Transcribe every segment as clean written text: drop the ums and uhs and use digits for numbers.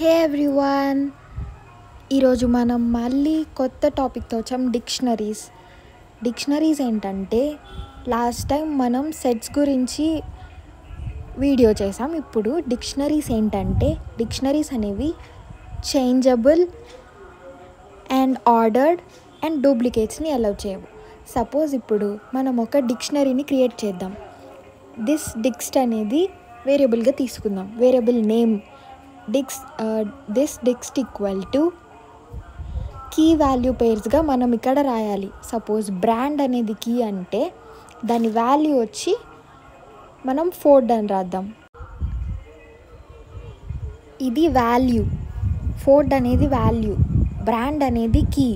హే everyone, ఈరోజు మనం మళ్ళీ కొత్త టాపిక్తో వచ్చాం. డిక్షనరీస్ ఏంటంటే లాస్ట్ టైం మనం సెట్స్ గురించి వీడియో చేసాం. ఇప్పుడు డిక్షనరీస్ ఏంటంటే డిక్షనరీస్ అనేవి చేంజబుల్ అండ్ ఆర్డర్డ్ అండ్ డూప్లికేట్స్ని అలౌ చేయవు. సపోజ్ ఇప్పుడు మనం ఒక డిక్షనరీని క్రియేట్ చేద్దాం. డిక్స్ట్ అనేది వేరియబుల్గా తీసుకుందాం. Variable name dict equal to key value పేర్స్గా మనం ఇక్కడ రాయాలి. సపోజ్ బ్రాండ్ అనేది కీ అంటే దాని వాల్యూ వచ్చి మనం ఫోర్డ్ అని రాద్దాం. ఇది వాల్యూ, ఫోర్డ్ అనేది వాల్యూ, బ్రాండ్ అనేది కీ.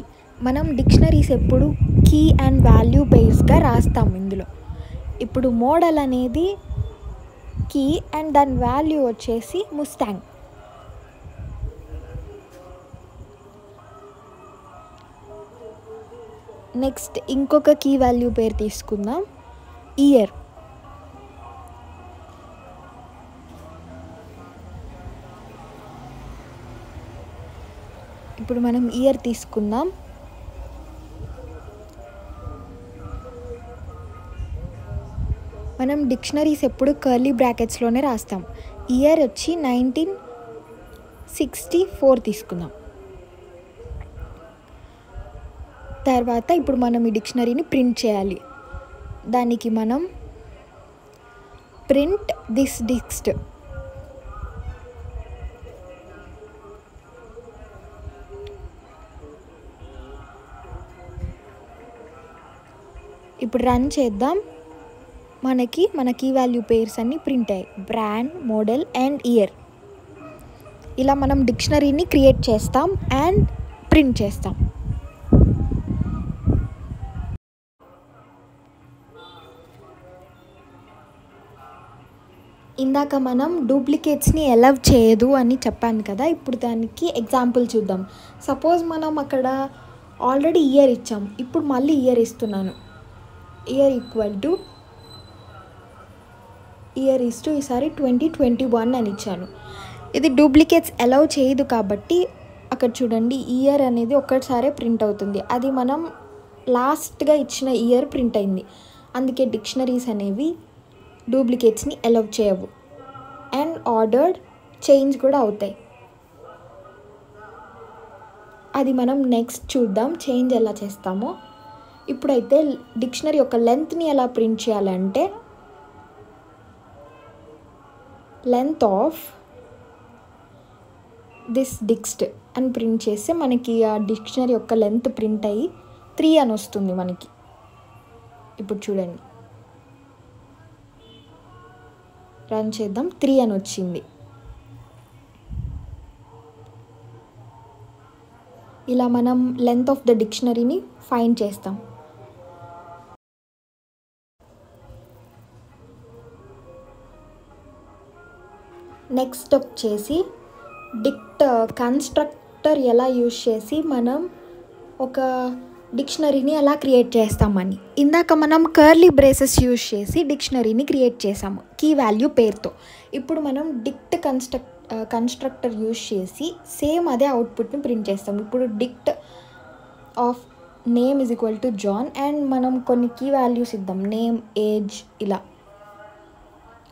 మనం డిక్షనరీస్ ఎప్పుడు కీ అండ్ వాల్యూ పేర్స్గా రాస్తాం. ఇందులో ఇప్పుడు మోడల్ అనేది కీ అండ్ దాని వాల్యూ వచ్చేసి ముస్తాంగ్. నెక్స్ట్ ఇంకొక కీ వాల్యూ పేరు తీసుకుందాం, ఇయర్. ఇప్పుడు మనం ఇయర్ తీసుకుందాం. మనం డిక్షనరీస్ ఎప్పుడు కర్లీ బ్రాకెట్స్లోనే రాస్తాం. ఇయర్ వచ్చి 1964 తీసుకుందాం. తర్వాత ఇప్పుడు మనం ఈ డిక్షనరీని ప్రింట్ చేయాలి. దానికి మనం ప్రింట్ దిస్ డిక్స్ట్. ఇప్పుడు రన్ చేద్దాం. మన కీ వాల్యూ పేర్స్ అన్నీ ప్రింట్ అయ్యాయి, బ్రాండ్, మోడల్ అండ్ ఇయర్. ఇలా మనం డిక్షనరీని క్రియేట్ చేస్తాం అండ్ ప్రింట్ చేస్తాం. ఇందాక మనం డూప్లికేట్స్ని అలౌ చేయదు అని చెప్పాను కదా. ఇప్పుడు దానికి ఎగ్జాంపుల్ చూద్దాం. సపోజ్ మనం అక్కడ ఆల్రెడీ ఇయర్ ఇచ్చాం, ఇప్పుడు మళ్ళీ ఇయర్ ఇస్తున్నాను. ఇయర్ ఈక్వల్ టు ఈసారి 2021 అని ఇచ్చాను. ఇది డూప్లికేట్స్ అలౌ చేయదు కాబట్టి అక్కడ చూడండి, ఇయర్ అనేది ఒక్కసారే ప్రింట్ అవుతుంది. అది మనం లాస్ట్గా ఇచ్చిన ఇయర్ ప్రింట్ అయింది. అందుకే డిక్షనరీస్ అనేవి డూప్లికేట్స్ని అలౌ చేయవు అండ్ ఆర్డర్డ్ చేంజ్ కూడా అవుతాయి. అది మనం నెక్స్ట్ చూద్దాం చేంజ్ ఎలా చేస్తామో. ఇప్పుడైతే డిక్షనరీ యొక్క లెంత్ని ఎలా ప్రింట్ చేయాలంటే లెంత్ ఆఫ్ దిస్ డిక్స్ట్ అని ప్రింట్ చేస్తే మనకి ఆ డిక్షనరీ యొక్క లెంత్ ప్రింట్ అయ్యి 3 అని వస్తుంది మనకి. ఇప్పుడు చూడండి, రన్ చేద్దాం, 3 అని వచ్చింది. ఇలా మనం లెంత్ ఆఫ్ ద డిక్షనరీని ఫైండ్ చేస్తాం. నెక్స్ట్ వచ్చేసి డిక్ట్ కన్స్ట్రక్టర్ ఎలా యూజ్ చేసి మనం ఒక డిక్షనరీని ఎలా క్రియేట్ చేస్తామని. ఇందాక మనం కర్లీ బ్రేసెస్ యూజ్ చేసి డిక్షనరీని క్రియేట్ చేసాము కీ వాల్యూ పేరుతో. ఇప్పుడు మనం డిక్ట్ కన్స్ట్రక్టర్ యూజ్ చేసి సేమ్ అదే అవుట్పుట్ని ప్రింట్ చేస్తాం. ఇప్పుడు dict of name is equal to John and మనం కొన్ని కీ వాల్యూస్ ఇద్దాం, నేమ్, ఏజ్, ఇలా.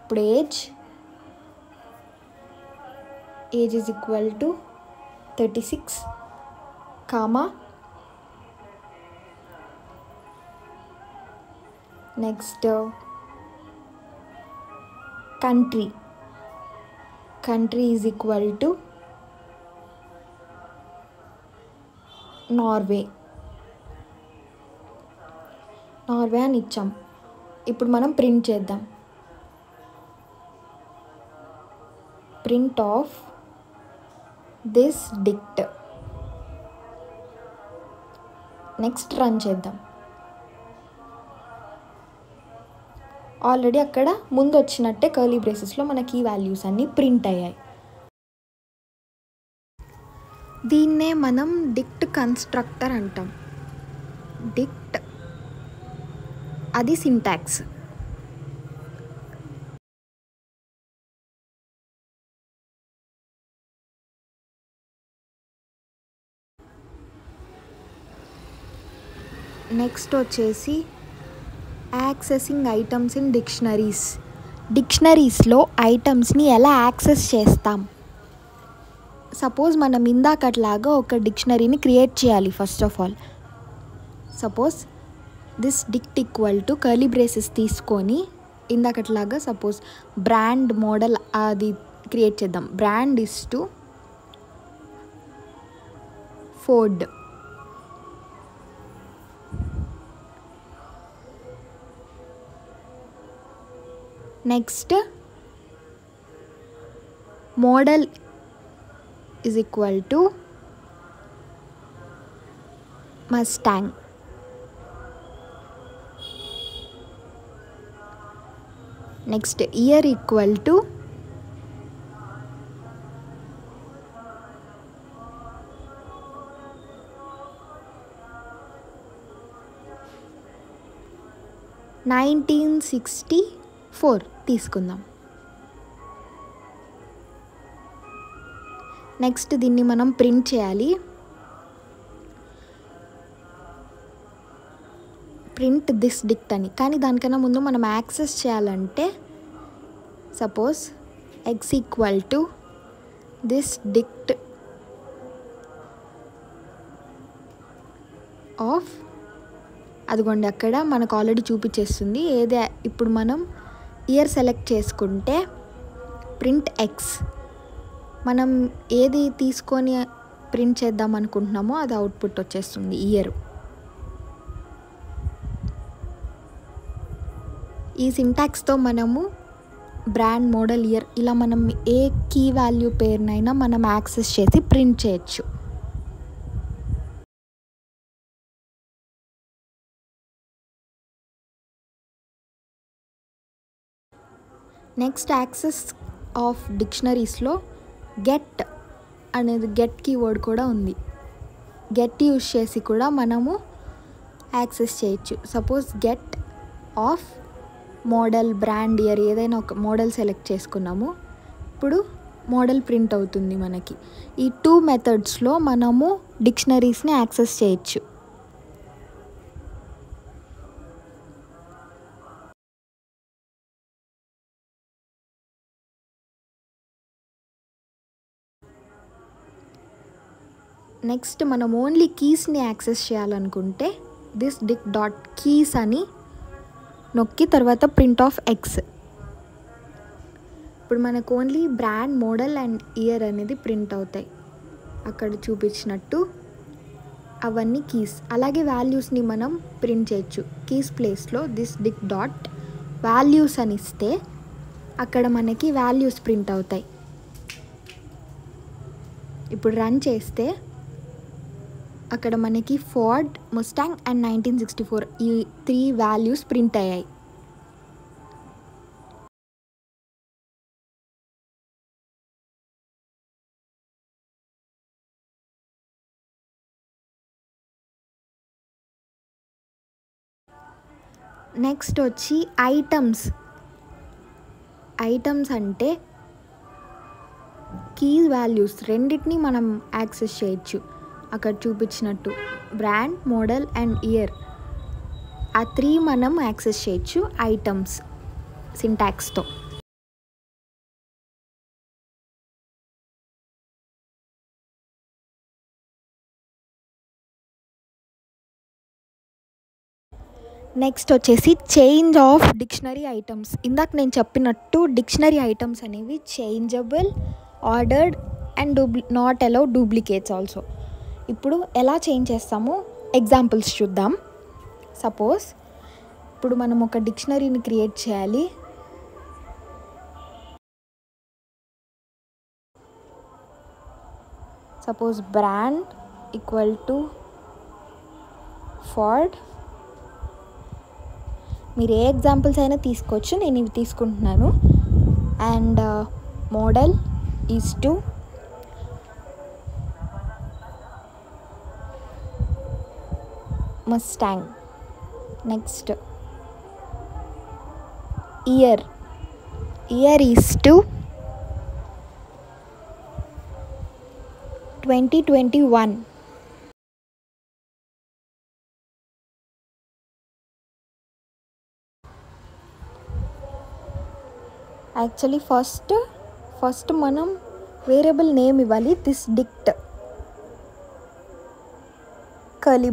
ఇప్పుడు age is equal to 36, comma. Next country is equal to Norway అని ఇచ్చాం. ఇప్పుడు మనం ప్రింట్ చేద్దాం. Print of this dict. Next run చేద్దాం. ఆల్రెడీ అక్కడ ముందు వచ్చినట్టే కర్లీ బ్రేసెస్లో మన కీ వాల్యూస్ అన్నీ ప్రింట్ అయ్యాయి. దీన్నే మనం డిక్ట్ కన్స్ట్రక్టర్ అంటాం. డిక్ట్ అది సింటాక్స్. నెక్స్ట్ వచ్చేసి యాక్సెసింగ్ ఐటమ్స్ ఇన్ డిక్షనరీస్. డిక్షనరీస్లో ఐటమ్స్ని ఎలా యాక్సెస్ చేస్తాం? సపోజ్ మనం ఇందాకట్లాగా ఒక డిక్షనరీని క్రియేట్ చేయాలి. First of all suppose this dict equal to curly braces తీసుకొని ఇందాకట్లాగా సపోజ్ బ్రాండ్ మోడల్ అది క్రియేట్ చేద్దాం. Brand is to Ford. Next model is equal to Mustang. Next year equal to $1964 తీసుకుందాం. Next దీన్ని మనం print చేయాలి. Print this డిక్ట్ అని. కానీ దానికన్నా ముందు మనం యాక్సెస్ చేయాలంటే suppose X equal to this డిక్ట్ of, అదిగోండి అక్కడ మనకు ఆల్రెడీ చూపించేస్తుంది. ఏదే ఇప్పుడు మనం ఇయర్ సెలెక్ట్ చేసుకుంటే ప్రింట్ ఎక్స్, మనం ఏది తీసుకొని ప్రింట్ చేద్దాం అనుకుంటున్నామో అది అవుట్పుట్ వచ్చేస్తుంది ఇయర్. ఈ సింటాక్స్తో మనము బ్రాండ్, మోడల్, ఇయర్ ఇలా మనం ఏ కీ వాల్యూ పేరునైనా మనం యాక్సెస్ చేసి ప్రింట్ చేయొచ్చు. నెక్స్ట్ యాక్సెస్ ఆఫ్ డిక్షనరీస్లో గెట్ అనేది గెట్ కీవర్డ్ కూడా ఉంది. గెట్ యూజ్ చేసి కూడా మనము యాక్సెస్ చేయొచ్చు. Suppose get off model, brand, year ఏదైనా ఒక మోడల్ సెలెక్ట్ చేసుకున్నాము. ఇప్పుడు మోడల్ ప్రింట్ అవుతుంది మనకి. ఈ 2 మెథడ్స్లో మనము డిక్షనరీస్ని యాక్సెస్ చేయొచ్చు. నెక్స్ట్ మనం ఓన్లీ కీస్ని యాక్సెస్ చేయాలనుకుంటే దిస్ డిక్ డాట్ కీస్ అని నొక్కి తర్వాత ప్రింట్ ఆఫ్ ఎక్స్. ఇప్పుడు మనకు only brand, model and year అనేది ప్రింట్ అవుతాయి అక్కడ చూపించినట్టు. అవన్నీ కీస్. అలాగే వాల్యూస్ని మనం ప్రింట్ చేయొచ్చు. కీస్ ప్లేస్లో దిస్ డిక్ డాట్ వాల్యూస్ అని ఇస్తే అక్కడ మనకి వాల్యూస్ ప్రింట్ అవుతాయి. ఇప్పుడు రన్ చేస్తే అక్కడ మనకి ఫోర్డ్, ముస్టాంగ్ అండ్ 1964 ఈ 3 వాల్యూస్ ప్రింట్ అయ్యాయి. నెక్స్ట్ వచ్చి ఐటమ్స్. ఐటమ్స్ అంటే కీ వాల్యూస్ రెండింటిని మనం యాక్సెస్ చేయొచ్చు. అక్కడ చూపించినట్టు బ్రాండ్, మోడల్ అండ్ ఇయర్ ఆ 3 మనం యాక్సెస్ చేయొచ్చు ఐటమ్స్ సింటాక్స్తో. నెక్స్ట్ వచ్చేసి చేంజ్ ఆఫ్ డిక్షనరీ ఐటమ్స్. ఇందాక నేను చెప్పినట్టు డిక్షనరీ ఐటమ్స్ అనేవి changeable, ordered and not allow duplicates also. ఇప్పుడు ఎలా చేంజ్ చేస్తామో ఎగ్జాంపుల్స్ చూద్దాం. సపోజ్ ఇప్పుడు మనం ఒక డిక్షనరీని క్రియేట్ చేయాలి. Suppose brand equal to Ford. మీరు ఏ ఎగ్జాంపుల్స్ అయినా తీసుకోవచ్చు, నేను ఇవి తీసుకుంటున్నాను. And model is to Mustang. Next year is to 2021. Actually first మనం వేరియబుల్ నేమ్ ఇవ్వాలి. దిస్ డిక్ట్ కర్లీ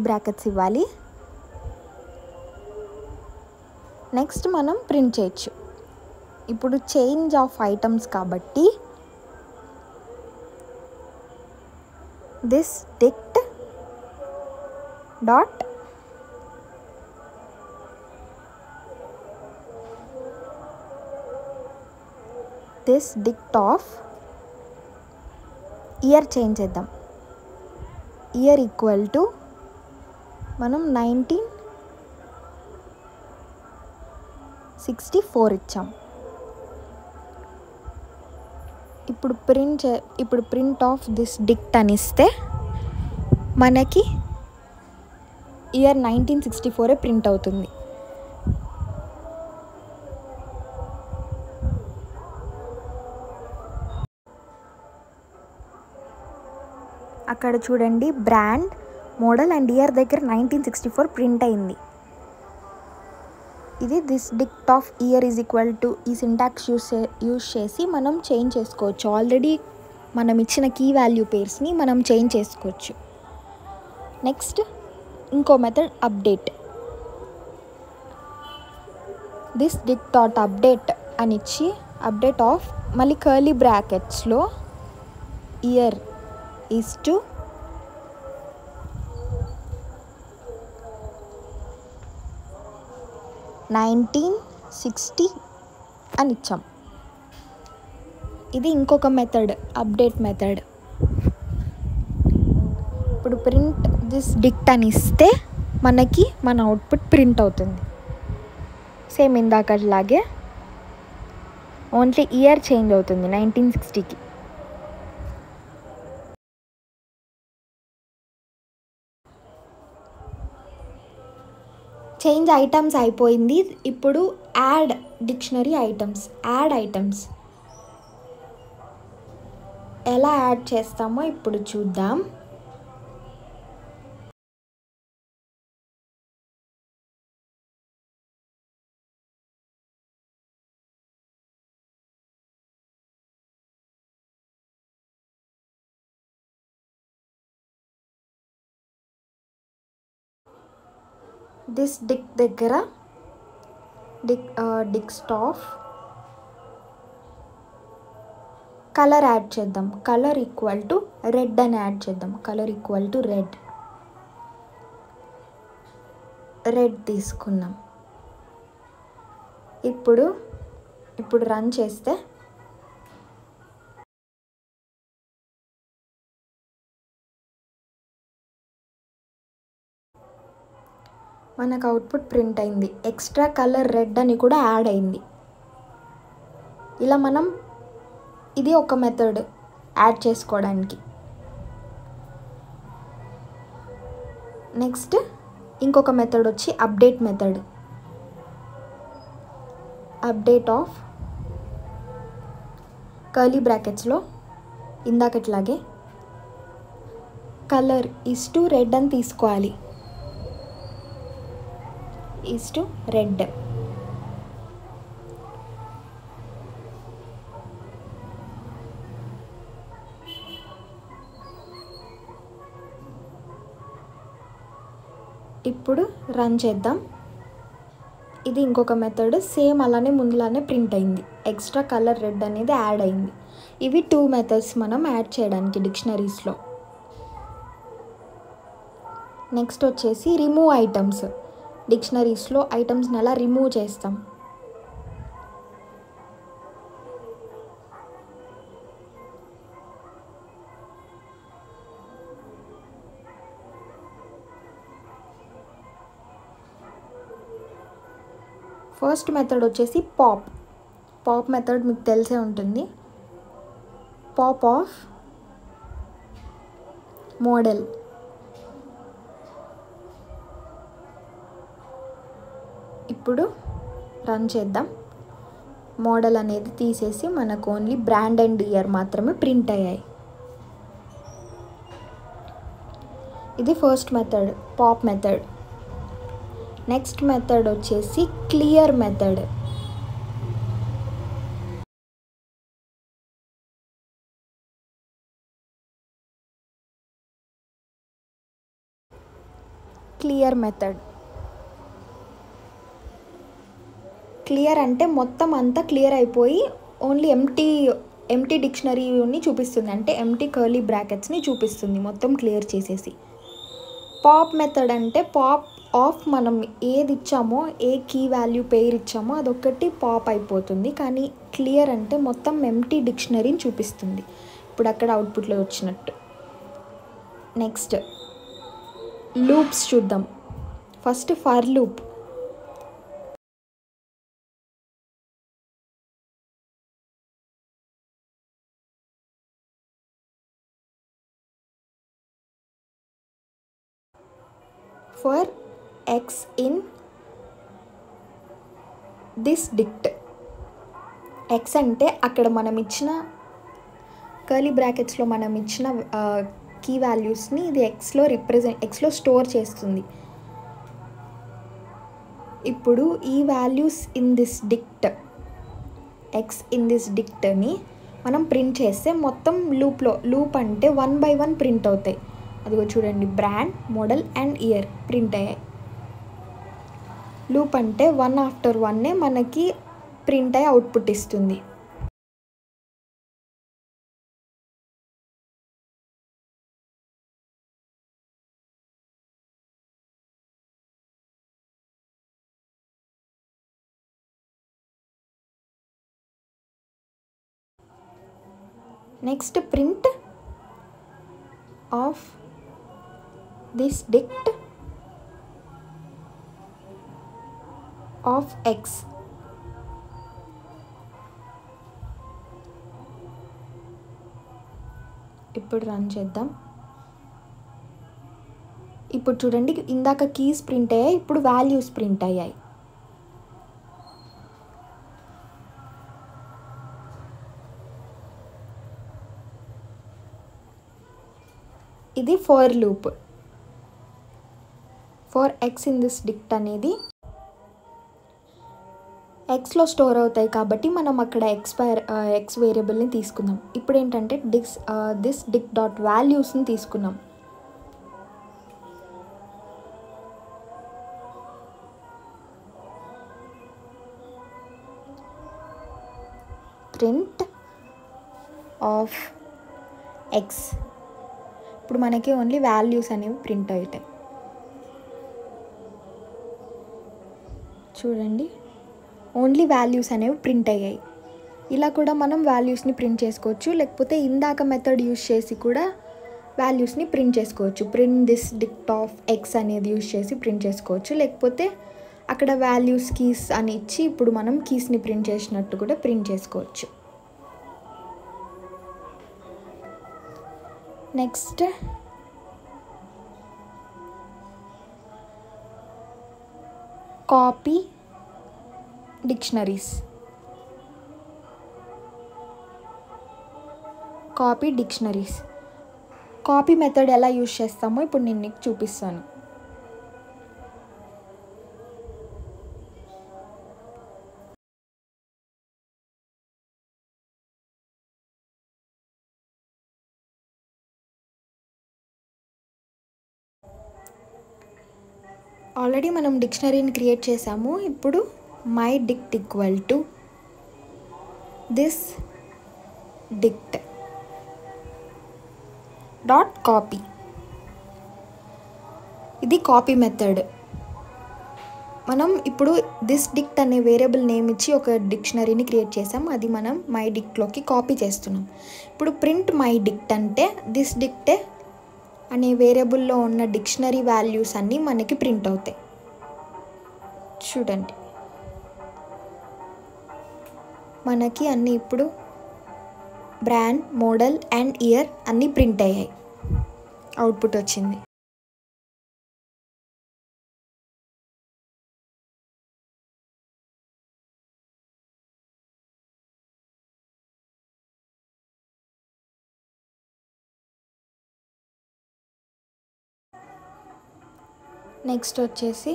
బ్రాకెట్స్ ఇవ్వాలి. నెక్స్ట్ మనం ప్రింట్ చేయొచ్చు. ఇప్పుడు చేంజ్ ఆఫ్ ఐటమ్స్ కాబట్టి this డిక్ట్ dot this డిక్ట్ of year change చేద్దాం. ఇయర్ ఈక్వల్ టు మనం 1964 ఇచ్చాం. ఇప్పుడు ప్రింట్ ఆఫ్ దిస్ డిక్ట్ అని ఇస్తే మనకి ఇయర్ 1964 ప్రింట్ అవుతుంది. అక్కడ చూడండి, బ్రాండ్, మోడల్ అండ్ ఇయర్ దగ్గర 1964 ప్రింట్ అయింది. ఇది this డిక్ట్ of year is equal to ఈ సింటాక్స్ యూస్ చేసి మనం చేంజ్ చేసుకోవచ్చు. ఆల్రెడీ మనం ఇచ్చిన కీ వాల్యూ పేర్స్ని మనం చేంజ్ చేసుకోవచ్చు. నెక్స్ట్ ఇంకో method update. This డిక్ట్ dot update అని ఇచ్చి అప్డేట్ ఆఫ్ మళ్ళీ కర్లీ బ్రాకెట్స్లో ఇయర్ ఈజ్ టు 1960 అని ఇచ్చాం. ఇది ఇంకొక మెథడ్, అప్డేట్ మెథడ్. ఇప్పుడు ప్రింట్ దిస్ డిక్ట్ అని ఇస్తే మనకి మన అవుట్పుట్ ప్రింట్ అవుతుంది. సేమ్ ఇందాకట్లాగే ఓన్లీ ఇయర్ చేంజ్ అవుతుంది 1960కి. చేంజ్ ఐటమ్స్ అయిపోయింది. ఇప్పుడు add dictionary items, add items ఎలా యాడ్ చేస్తామో ఇప్పుడు చూద్దాం. దిస్ డిక్ట్ దగ్గర డిక్ట్ ఆఫ్ కలర్ యాడ్ చేద్దాం. కలర్ ఈక్వల్ టు రెడ్ అని యాడ్ చేద్దాం. కలర్ ఈక్వల్ టు రెడ్ తీసుకున్నాం. ఇప్పుడు రన్ చేస్తే మనకు అవుట్పుట్ ప్రింట్ అయింది. ఎక్స్ట్రా కలర్ రెడ్ అని కూడా యాడ్ అయింది. ఇలా మనం ఇది ఒక మెథడ్ యాడ్ చేసుకోవడానికి. నెక్స్ట్ ఇంకొక మెథడ్ వచ్చి update method. Update of curly బ్రాకెట్స్లో ఇందాకట్లాగే కలర్ ఈజ్ టు రెడ్ అని తీసుకోవాలి. Is to red. ఇప్పుడు రన్ చేద్దాం. ఇది ఇంకొక మెథడ్, సేమ్ అలానే ముందులానే ప్రింట్ అయింది. ఎక్స్ట్రా కలర్ రెడ్ అనేది యాడ్ అయింది. ఇవి 2 మెథడ్స్ మనం యాడ్ చేయడానికి డిక్షనరీస్లో. నెక్స్ట్ వచ్చేసి రిమూవ్ ఐటమ్స్. డిక్షనరీస్లో ఐటమ్స్ని ఎలా రిమూవ్ చేస్తాం. ఫస్ట్ మెథడ్ వచ్చేసి పాప్ మెథడ్ మీకు తెలిసే ఉంటుంది. Pop of model. ఇప్పుడు రన్ చేద్దాం. మోడల్ అనేది తీసేసి మనకు ఓన్లీ బ్రాండ్ అండ్ ఇయర్ మాత్రమే ప్రింట్ అయ్యాయి. ఇది first method, pop method. Next method వచ్చేసి clear method. Clear method. Clear అంటే మొత్తం అంతా క్లియర్ అయిపోయి ఓన్లీ ఎంటీ డిక్షనరీని చూపిస్తుంది, అంటే ఎంటీ కర్లీ బ్రాకెట్స్ని చూపిస్తుంది మొత్తం క్లియర్ చేసేసి. పాప్ మెథడ్ అంటే పాప్ ఆఫ్, మనం ఏది ఇచ్చామో ఏ కీ వాల్యూ పేరు ఇచ్చామో అదొక్కటి పాప్ అయిపోతుంది. కానీ క్లియర్ అంటే మొత్తం ఎంటీ డిక్షనరీని చూపిస్తుంది, ఇప్పుడు అక్కడ అవుట్పుట్లో వచ్చినట్టు. నెక్స్ట్ లూప్స్ చూద్దాం. First for loop. For x in this dict. X అంటే అక్కడ మనం ఇచ్చిన కర్లీ బ్రాకెట్స్లో మనం ఇచ్చిన కీ వాల్యూస్ని ఇది ఎక్స్లో స్టోర్ చేస్తుంది. ఇప్పుడు ఈ values in this dict, x in this డిక్ట్ని మనం ప్రింట్ చేస్తే మొత్తం లూప్ అంటే 1 by 1 ప్రింట్ అవుతాయి. అదిగో చూడండి, brand, model and year print అయ్యాయి. లూప్ అంటే 1 after 1 మనకి ప్రింట్ అయ్యి అవుట్పుట్ ఇస్తుంది. Next print of this డిక్ట్ of X. ఇప్పుడు రన్ చేద్దాం. ఇప్పుడు చూడండి, ఇందాక కీస్ ప్రింట్ అయ్యాయి, ఇప్పుడు వాల్యూస్ ప్రింట్ అయ్యాయి. ఇది for loop. For x in this డిక్ట్ అనేది ఎక్స్లో స్టోర్ అవుతాయి కాబట్టి మనం అక్కడ ఎక్స్ వేరియబుల్ని తీసుకుందాం. ఇప్పుడు ఏంటంటే దిస్ డిక్ట్ డాట్ వాల్యూస్ని తీసుకున్నాం. Print of X. ఇప్పుడు మనకి ఓన్లీ వాల్యూస్ అనేవి ప్రింట్ అవుతాయి. చూడండి, ఓన్లీ వాల్యూస్ అనేవి ప్రింట్ అయ్యాయి. ఇలా కూడా మనం వాల్యూస్ని ప్రింట్ చేసుకోవచ్చు, లేకపోతే ఇందాక మెథడ్ యూజ్ చేసి కూడా వాల్యూస్ని ప్రింట్ చేసుకోవచ్చు. ప్రింట్ దిస్ డిక్ట్ ఆఫ్ ఎక్స్ అనేది యూజ్ చేసి ప్రింట్ చేసుకోవచ్చు, లేకపోతే అక్కడ వాల్యూస్ కీస్ అని ఇచ్చి ఇప్పుడు మనం కీస్ని ప్రింట్ చేసినట్టు కూడా ప్రింట్ చేసుకోవచ్చు. Next copy dictionaries. Copy method ఎలా యూజ్ చేస్తామో ఇప్పుడు నేను నీకు చూపిస్తాను. ఆల్రెడీ మనం డిక్షనరీని క్రియేట్ చేసాము. ఇప్పుడు my డిక్ట్ equal to this డిక్ట్ dot copy. ఇది కాపీ మెథడ్. మనం ఇప్పుడు దిస్ డిక్ట్ అనే వేరియబుల్ నేమ్ ఇచ్చి ఒక డిక్షనరీని క్రియేట్ చేసాం, అది మనం మై డిక్ట్లోకి కాపీ చేస్తున్నాం. ఇప్పుడు ప్రింట్ మై డిక్ట్ అంటే దిస్ డిక్టే అనే వేరియబుల్లో ఉన్న డిక్షనరీ వాల్యూస్ అన్నీ మనకి ప్రింట్ అవుతాయి. చూడండి, మనకి అన్నీ ఇప్పుడు బ్రాండ్, మోడల్ అండ్ ఇయర్ అన్నీ ప్రింట్ అయ్యాయి, అవుట్పుట్ వచ్చింది. నెక్స్ట్ వచ్చేసి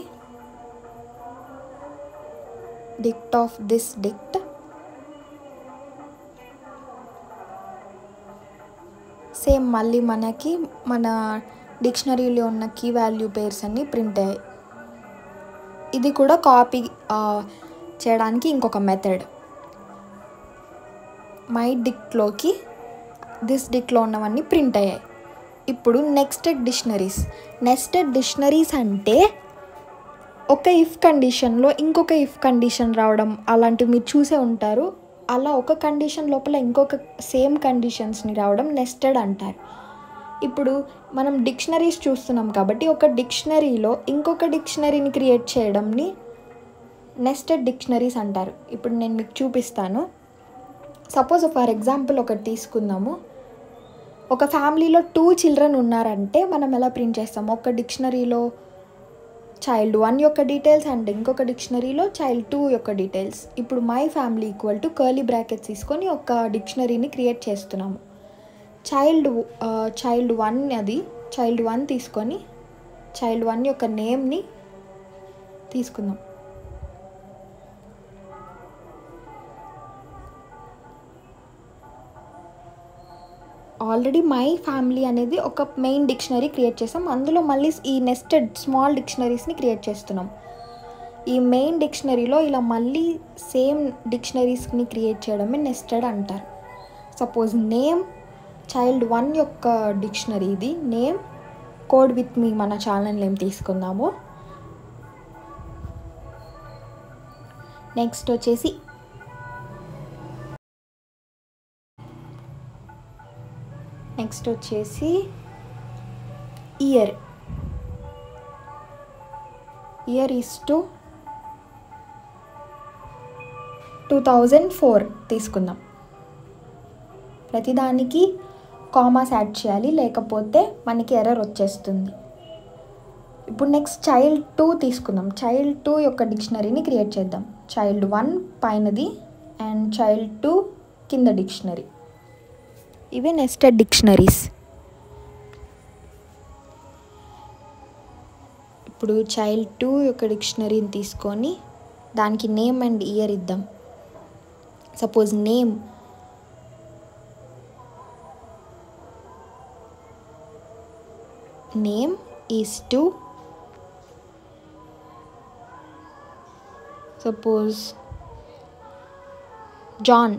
డిక్ట్ ఆఫ్ దిస్ డిక్ట్ సేమ్ మళ్ళీ మనకి మన డిక్షనరీలో ఉన్న కీ వాల్యూ పేర్స్ అన్నీ ప్రింట్ అయ్యాయి. ఇది కూడా కాపీ చేయడానికి ఇంకొక మెథడ్. మై డిక్ట్లోకి దిస్ డిక్లో ఉన్నవన్నీ ప్రింట్ అయ్యాయి. ఇప్పుడు నెస్టెడ్ డిక్షనరీస్ అంటే ఒక ఇఫ్ కండిషన్లో ఇంకొక ఇఫ్ కండిషన్ రావడం అలాంటివి మీరు చూసే ఉంటారు. అలా ఒక కండిషన్ లోపల ఇంకొక సేమ్ కండిషన్స్ని రావడం నెస్టెడ్ అంటారు. ఇప్పుడు మనం డిక్షనరీస్ చూస్తున్నాం కాబట్టి ఒక డిక్షనరీలో ఇంకొక డిక్షనరీని క్రియేట్ చేయడంని నెస్టెడ్ డిక్షనరీస్ అంటారు. ఇప్పుడు నేను మీకు చూపిస్తాను. సపోజ్ ఫర్ ఎగ్జాంపుల్ ఒకటి తీసుకుందాము. ఒక ఫ్యామిలీలో 2 చిల్డ్రన్ ఉన్నారంటే మనం ఎలా ప్రింట్ చేస్తాము? ఒక డిక్షనరీలో చైల్డ్ 1 యొక్క డీటెయిల్స్ అండ్ ఇంకొక డిక్షనరీలో చైల్డ్ 2 యొక్క డీటెయిల్స్. ఇప్పుడు my family equal to curly brackets తీసుకొని ఒక డిక్షనరీని క్రియేట్ చేస్తున్నాము. చైల్డ్ 1 తీసుకొని చైల్డ్ 1 యొక్క నేమ్ని తీసుకుందాం. ఆల్రెడీ మై ఫ్యామిలీ అనేది ఒక మెయిన్ డిక్షనరీ క్రియేట్ చేసాం. అందులో మళ్ళీ ఈ నెస్టెడ్ స్మాల్ డిక్షనరీస్ని క్రియేట్ చేస్తున్నాం. ఈ మెయిన్ డిక్షనరీలో ఇలా మళ్ళీ సేమ్ డిక్షనరీస్ని క్రియేట్ చేయడమే నెస్టెడ్ అంటారు. సపోజ్ నేమ్ చైల్డ్ 1 యొక్క డిక్షనరీ ఇది. నేమ్ కోడ్ విత్ మీ మన ఛానల్ నేమ్ తీసుకుందాము. నెక్స్ట్ వచ్చేసి ఇయర్ ఈస్ టు 2004 తీసుకుందాం. ప్రతిదానికి కామాస్ యాడ్ చేయాలి, లేకపోతే మనకి ఎర్రర్ వచ్చేస్తుంది. ఇప్పుడు నెక్స్ట్ చైల్డ్ 2 తీసుకుందాం. చైల్డ్ 2 యొక్క డిక్షనరీని క్రియేట్ చేద్దాం. చైల్డ్ 1 పైనది అండ్ చైల్డ్ 2 కింద డిక్షనరీ. ఇవి నెస్టెడ్ డిక్షనరీస్. ఇప్పుడు చైల్డ్ 2 యొక్క డిక్షనరీని తీసుకొని దానికి నేమ్ అండ్ ఇయర్ ఇద్దాం. Suppose name is to suppose John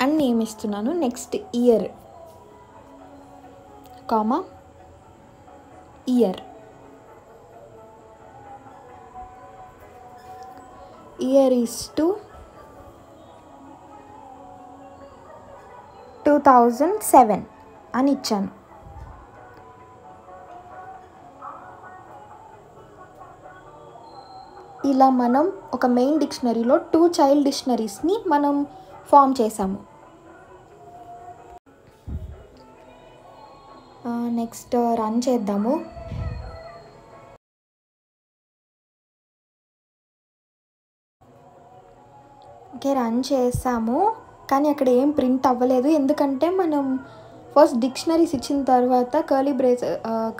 అని నేమ్ ఇస్తున్నాను. Next year comma year is to 2007 అని ఇచ్చాను. ఇలా మనం ఒక మెయిన్ డిక్షనరీలో 2 చైల్డ్ డిక్షనరీస్ని మనం ఫామ్ చేసాము. నెక్స్ట్ రన్ చేద్దాము. ఓకే, రన్ చేసాము కానీ అక్కడ ఏం ప్రింట్ అవ్వలేదు. ఎందుకంటే మనం ఫస్ట్ డిక్షనరీస్ ఇచ్చిన తర్వాత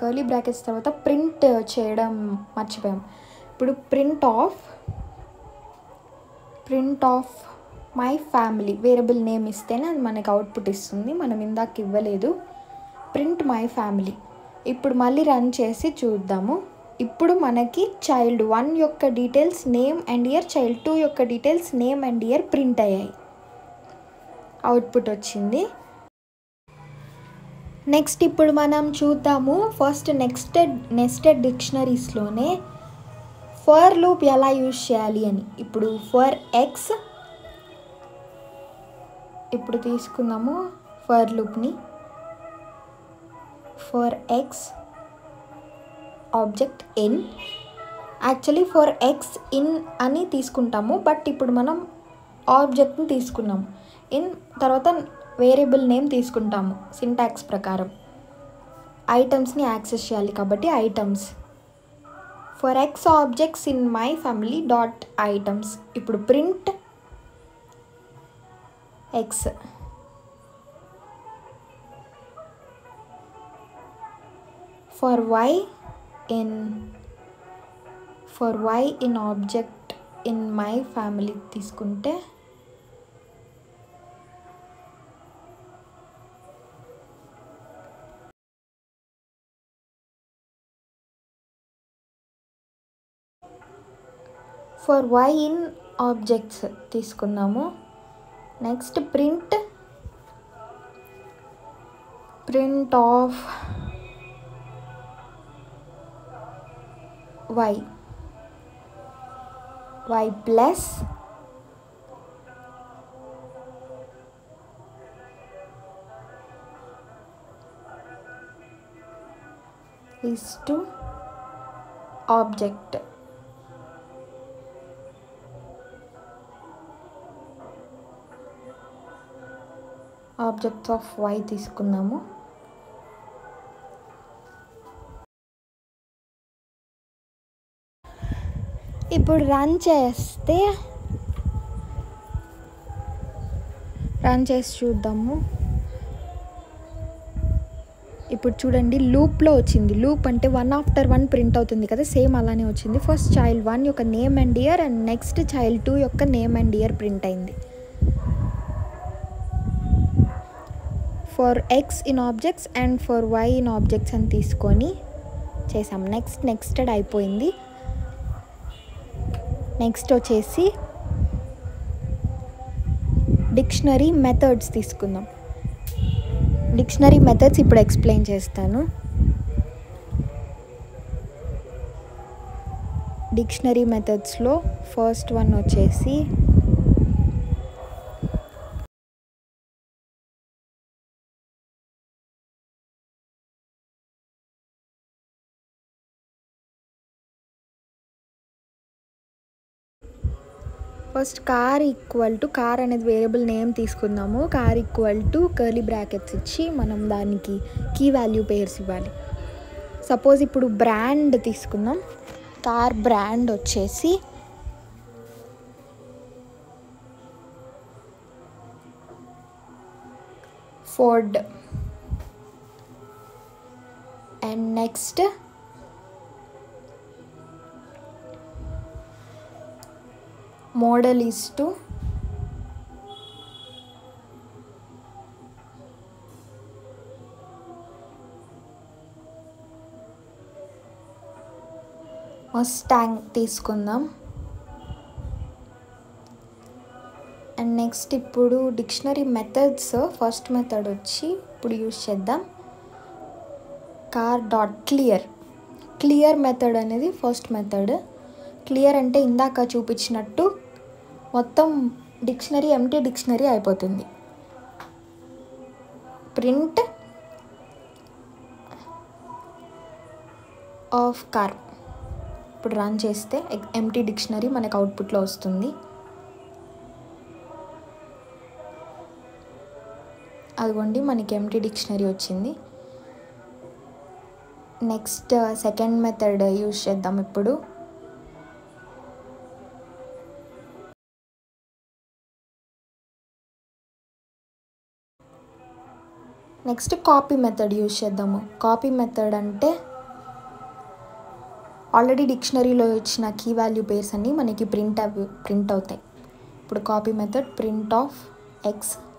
కర్లీ బ్రాకెట్స్ తర్వాత ప్రింట్ చేయడం మర్చిపోయాం. ఇప్పుడు print of my family variable name ఇస్తేనే అది మనకి అవుట్పుట్ ఇస్తుంది. మనం ఇందాక ఇవ్వలేదు. Print my family. ఇప్పుడు మళ్ళీ రన్ చేసి చూద్దాము. ఇప్పుడు మనకి చైల్డ్ 1 యొక్క details name and year, child 2 యొక్క details name and year print అయ్యాయి. అవుట్పుట్ వచ్చింది. నెక్స్ట్ ఇప్పుడు మనం చూద్దాము ఫస్ట్ నెస్టెడ్ డిక్షనరీస్లోనే ఫర్ లూప్ ఎలా యూజ్ చేయాలి అని. ఇప్పుడు ఫర్ ఎక్స్ ఇప్పుడు తీసుకుందాము ఫర్ లూప్ని. For X object in, actually for x in అని తీసుకుంటాము, బట్ ఇప్పుడు మనం ఆబ్జెక్ట్ని తీసుకున్నాము. ఇన్ తర్వాత వేరియబుల్ నేమ్ తీసుకుంటాము సింటాక్స్ ప్రకారం. ఐటమ్స్ని యాక్సెస్ చేయాలి కాబట్టి items. For x objects in my family dot items. ఇప్పుడు print x. For y in object in my family తీసుకుంటే ఫర్ వై ఇన్ ఆబ్జెక్ట్స్ తీసుకుందాము. Next print of y plus is to object. Objects of y తీసుకుందాము. ఇప్పుడు run చేసి చూద్దాము. ఇప్పుడు చూడండి, లూప్లో వచ్చింది. లూప్ అంటే 1 after 1 ప్రింట్ అవుతుంది కదా, సేమ్ అలానే వచ్చింది. ఫస్ట్ చైల్డ్ 1 యొక్క name and year and next child 2 యొక్క నేమ్ అండ్ ఇయర్ ప్రింట్ అయింది. For x in objects and for y in objects అని తీసుకొని చేసాం. నెక్స్టెడ్ అయిపోయింది. నెక్స్ట్ వచ్చేసి డిక్షనరీ మెథడ్స్ తీసుకుందాం. డిక్షనరీ మెథడ్స్ ఇప్పుడు ఎక్స్ప్లెయిన్ చేస్తాను. డిక్షనరీ మెథడ్స్లో ఫస్ట్ వన్ వచ్చేసి ఫస్ట్ కార్ అనేది వేరియబుల్ నేమ్ తీసుకుందాము. Car equal to curly brackets ఇచ్చి మనం దానికి కీ వాల్యూ పేర్స్ ఇవ్వాలి. సపోజ్ ఇప్పుడు బ్రాండ్ తీసుకుందాం. కార్ బ్రాండ్ వచ్చేసి Ford and next model is to Mustang తీసుకుందాం. అండ్ నెక్స్ట్ ఇప్పుడు డిక్షనరీ మెథడ్స్ ఫస్ట్ మెథడ్ వచ్చి ఇప్పుడు యూజ్ చేద్దాం. కార్ డాట్ క్లియర్ మెథడ్ అనేది ఫస్ట్ మెథడ్. క్లియర్ అంటే ఇందాక చూపించినట్టు మొత్తం డిక్షనరీ ఎంటీ డిక్షనరీ అయిపోతుంది. ప్రింట్ ఆఫ్ కార్ ఇప్పుడు రన్ చేస్తే ఎంటీ డిక్షనరీ మనకు అవుట్పుట్లో వస్తుంది. అదిగోండి, మనకి ఎంటీ డిక్షనరీ వచ్చింది. నెక్స్ట్ సెకండ్ మెథడ్ యూజ్ చేద్దాం. ఇప్పుడు నెక్స్ట్ కాపీ మెథడ్ యూజ్ చేద్దాము. కాపీ మెథడ్ అంటే ఆల్రెడీ డిక్షనరీలో ఇచ్చిన కీ వాల్యూ పేర్స్ అన్నీ మనకి ప్రింట్ అవుతాయి. ఇప్పుడు copy method print of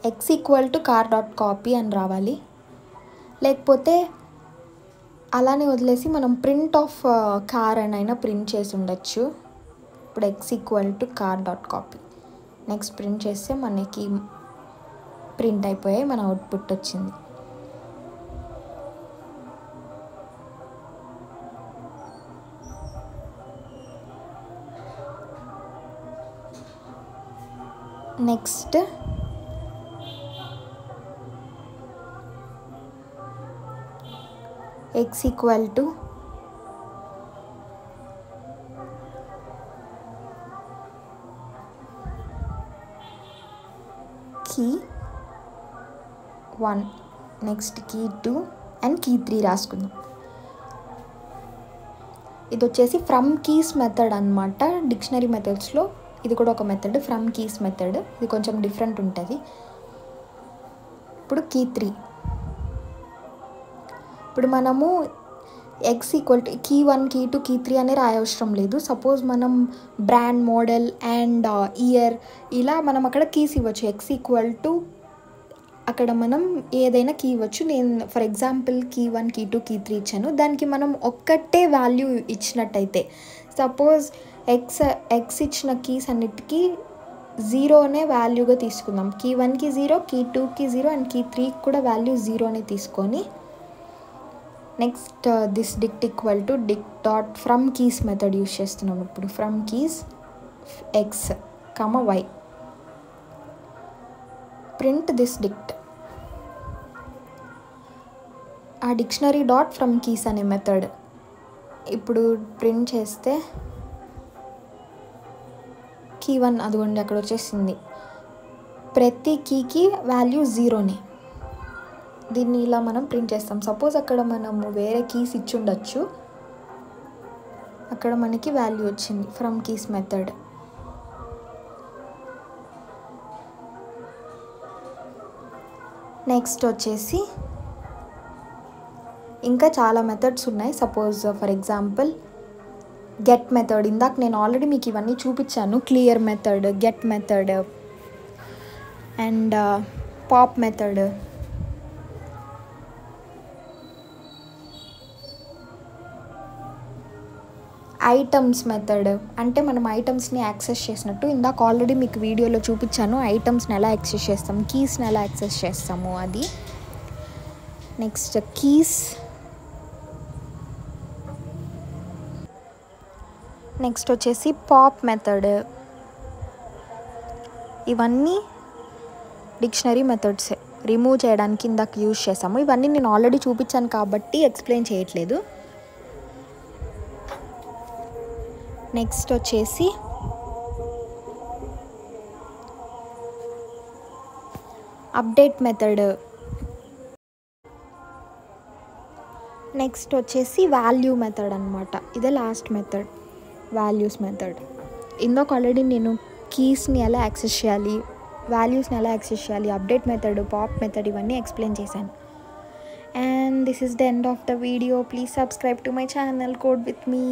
X equal to car dot copy అని రావాలి. లేకపోతే అలానే వదిలేసి మనం ప్రింట్ ఆఫ్ కార్ అని అయినా ప్రింట్ చేసి ఉండొచ్చు. ఇప్పుడు X equal to car dot copy. Next print చేస్తే మనకి ప్రింట్ అయిపోయాయి, మన అవుట్పుట్ వచ్చింది. Next x equal to key 1, next key 2 and key 3 రాసుకుందాం. ఇది వచ్చేసి ఫ్రమ్ కీస్ మెథడ్ అన్నమాట. డిక్షనరీ మెథడ్స్లో ఇది కూడా ఒక మెథడ్, ఫ్రమ్ కీస్ మెథడ్. ఇది కొంచెం డిఫరెంట్ ఉంటుంది. ఇప్పుడు కీ 3. ఇప్పుడు మనము x equal to key 1, key 2, key 3 అనే రాయవసరం లేదు. సపోజ్ మనం బ్రాండ్, మోడల్ అండ్ ఇయర్ ఇలా మనం అక్కడ కీస్ ఇవ్వచ్చు. ఎక్స్ ఈక్వల్ టు అక్కడ మనం ఏదైనా కీ ఇవ్వచ్చు. నేను for example key 1, key 2, key 3 ఇచ్చాను. దానికి మనం ఒక్కటే వాల్యూ ఇచ్చినట్టయితే, సపోజ్ ఎక్స్ ఇచ్చిన కీస్ అన్నిటికీ జీరోనే వాల్యూగా తీసుకుందాం. కీ 1కి 0, కీ 2కి 0 అండ్ కీ 3కి కూడా వాల్యూ జీరోనే తీసుకొని next this dict equal to dict dot from keys method use చేస్తున్నాం. ఇప్పుడు from keys x y print this dict. ఆ డిక్షనరీ డాట్ ఫ్రమ్ కీస్ అనే మెథడ్ ఇప్పుడు ప్రింట్ చేస్తే కీ 1 అదిగోండి అక్కడ వచ్చేసింది. ప్రతి కీకి వాల్యూ జీరోనే. దీన్ని ఇలా మనం ప్రింట్ చేస్తాం. సపోజ్ అక్కడ మనము వేరే కీస్ ఇచ్చి ఉండొచ్చు, అక్కడ మనకి వాల్యూ వచ్చింది ఫ్రమ్ కీస్ మెథడ్. నెక్స్ట్ వచ్చేసి ఇంకా చాలా మెథడ్స్ ఉన్నాయి. Suppose for example get method. ఇందాక నేను ఆల్రెడీ మీకు ఇవన్నీ చూపించాను. Clear method, get method and pop method. Items method అంటే మనం ఐటమ్స్ని యాక్సెస్ చేసినట్టు. ఇందాక ఆల్రెడీ మీకు వీడియోలో చూపించాను ఐటమ్స్ని ఎలా యాక్సెస్ చేస్తాం, కీస్ని ఎలా యాక్సెస్ చేస్తాము అది. Next keys. నెక్స్ట్ వచ్చేసి పాప్ మెథడ్. ఇవన్నీ డిక్షనరీ మెథడ్సే, రిమూవ్ చేయడానికి ఇందాక యూజ్ చేసాము. ఇవన్నీ నేను ఆల్రెడీ చూపించాను కాబట్టి ఎక్స్ప్లెయిన్ చేయట్లేదు. నెక్స్ట్ వచ్చేసి అప్డేట్ మెథడ్. నెక్స్ట్ వచ్చేసి వాల్యూ మెథడ్ అనమాట. ఇదే లాస్ట్ మెథడ్, వాల్యూస్ మెథడ్. ఇందాక ఆల్రెడీ నేను కీస్ని ఎలా యాక్సెస్ చేయాలి, వాల్యూస్ని ఎలా యాక్సెస్ చేయాలి, అప్డేట్ మెథడ్, పాప్ మెథడ్ ఇవన్నీ ఎక్స్ప్లెయిన్ చేశాను. And this is the end of the video. Please subscribe to my channel. Code with me.